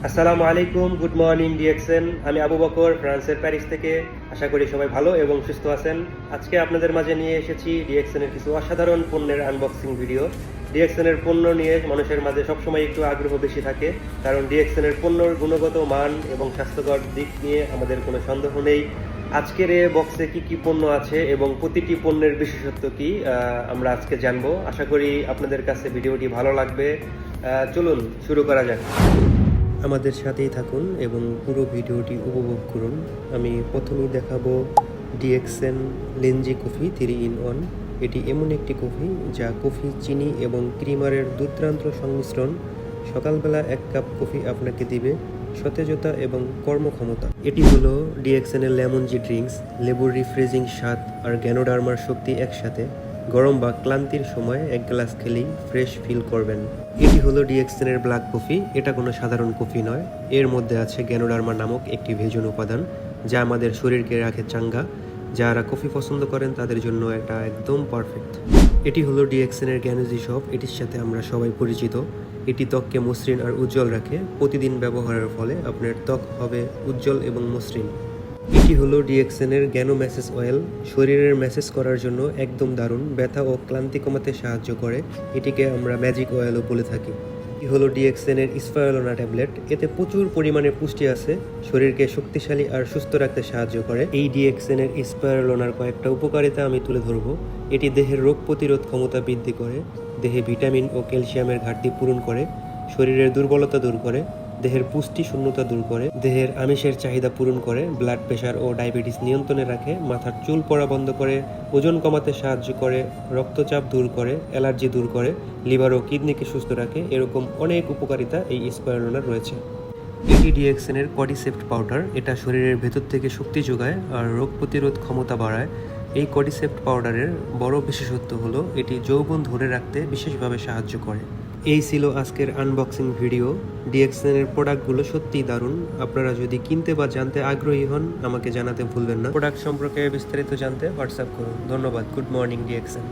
আসসালামু আলাইকুম, good morning DXN. আমি আবু বকর, ফ্রান্সের প্যারিস থেকে। আশা করি সবাই ভালো এবং সুস্থ আছেন। আজকে আপনাদের মাঝে নিয়ে এসেছি ডিএক্সএন এর কিছু অসাধারণ পণ্যের আনবক্সিং ভিডিও। ডিএক্সএন এর পণ্য নিয়ে মানুষের মাঝে সবসময় একটু আগ্রহ বেশি থাকে, কারণ ডিএক্সএন এর পণ্যর গুণগত মান এবং স্বাস্থ্যকর দিক নিয়ে আমাদের কোনো সন্দেহ নেই। আজকের এই বক্সে কি কি পণ্য আছে এবং প্রতিটি পণ্যের বিশেষত্ব কি আমরা আজকে জানবো। আশা করি আপনাদের কাছে ভিডিওটি ভালো লাগবে। চলুন শুরু করা যাক। আমাদের সাথেই থাকুন এবং পুরো ভিডিওটি উপভোগ করুন। আমি প্রথমেই দেখাবো ডিএক্সএন লেঞ্জি কফি 3 in 1। এটি এমন একটি কফি যা কফি, চিনি এবং ক্রিমারের দুর্দান্ত সংমিশ্রণ। সকালবেলা 1 কাপ কফি আপনাকে দিবে সতেজতা এবং কর্মক্ষমতা। এটি হলো ডিএক্সএন এর লেমন জি ড্রিঙ্কস। লেবুর রিফ্রেশিং স্বাদ আর গ্যানোডার্মার শক্তি একসাথে। গরম বা ক্লান্তির সময় 1 গ্লাস খেলেই ফ্রেশ ফিল করবেন। এটি হলো ডিএক্সএন এর ব্ল্যাক কফি। এটা কোনো সাধারণ কফি নয়। এর মধ্যে আছে গ্যানোডার্মা নামক একটি ভেষজ উপাদান, যা আমাদের শরীরকে রাখে চাঙ্গা। যারা কফি পছন্দ করেন তাদের জন্য এটা একদম পারফেক্ট। এটি হলো ডিএক্সএন এর গ্যানোজি শপ। এটির সাথে আমরা সবাই পরিচিত। এটি ত্বককে মসৃণ আর উজ্জ্বল রাখে। প্রতিদিন ব্যবহারের ফলে আপনার ত্বক হবে উজ্জ্বল এবং মসৃণ। এটি হলো ডিএক্সএন এর গ্যানো ম্যাসেজ অয়েল। শরীরের ম্যাসেজ করার জন্য একদম দারুণ। ব্যথা ও ক্লান্তি কমাতে সাহায্য করে। এটিকে আমরা ম্যাজিক অয়েলও বলে থাকি। এটি হলো ডিএক্সএন এর স্পাইরুলিনা ট্যাবলেট। এতে প্রচুর পরিমাণে পুষ্টি আছে, শরীরকে শক্তিশালী আর সুস্থ রাখতে সাহায্য করে। এই ডিএক্সএন এর স্পাইরুলিনার কয়েকটা উপকারিতা আমি তুলে ধরবো। এটি দেহের রোগ প্রতিরোধ ক্ষমতা বৃদ্ধি করে, দেহে ভিটামিন ও ক্যালসিয়ামের ঘাটতি পূরণ করে, শরীরের দুর্বলতা দূর করে, দেহের পুষ্টি শূন্যতা দূর করে, দেহের আমিষের চাহিদা পূরণ করে, ব্লাড প্রেশার ও ডায়াবেটিস নিয়ন্ত্রণে রাখে, মাথার চুল পড়া বন্ধ করে, ওজন কমাতে সাহায্য করে, রক্তচাপ দূর করে, অ্যালার্জি দূর করে, লিভার ও কিডনিকে সুস্থ রাখে। এরকম অনেক উপকারিতা এই স্পাইরুলিনার রয়েছে। এটি ডিএক্সএন এর কর্ডিসেপ্ট পাউডার। এটা শরীরের ভেতর থেকে শক্তি যোগায় আর রোগ প্রতিরোধ ক্ষমতা বাড়ায়। এই কর্ডিসেপ্ট পাউডারের বড় বিশেষত্ব হলো এটি যৌবন ধরে রাখতে বিশেষভাবে সাহায্য করে। এই ছিল আজকের আনবক্সিং ভিডিও। ডিএক্সএন এর প্রোডাক্টগুলো সত্যিই দারুণ। আপনারা যদি কিনতে বা জানতে আগ্রহী হন আমাকে জানাতে ভুলবেন না। প্রোডাক্ট সম্পর্কে বিস্তারিত জানতে হোয়াটসঅ্যাপ করুন। ধন্যবাদ। Good morning DXN.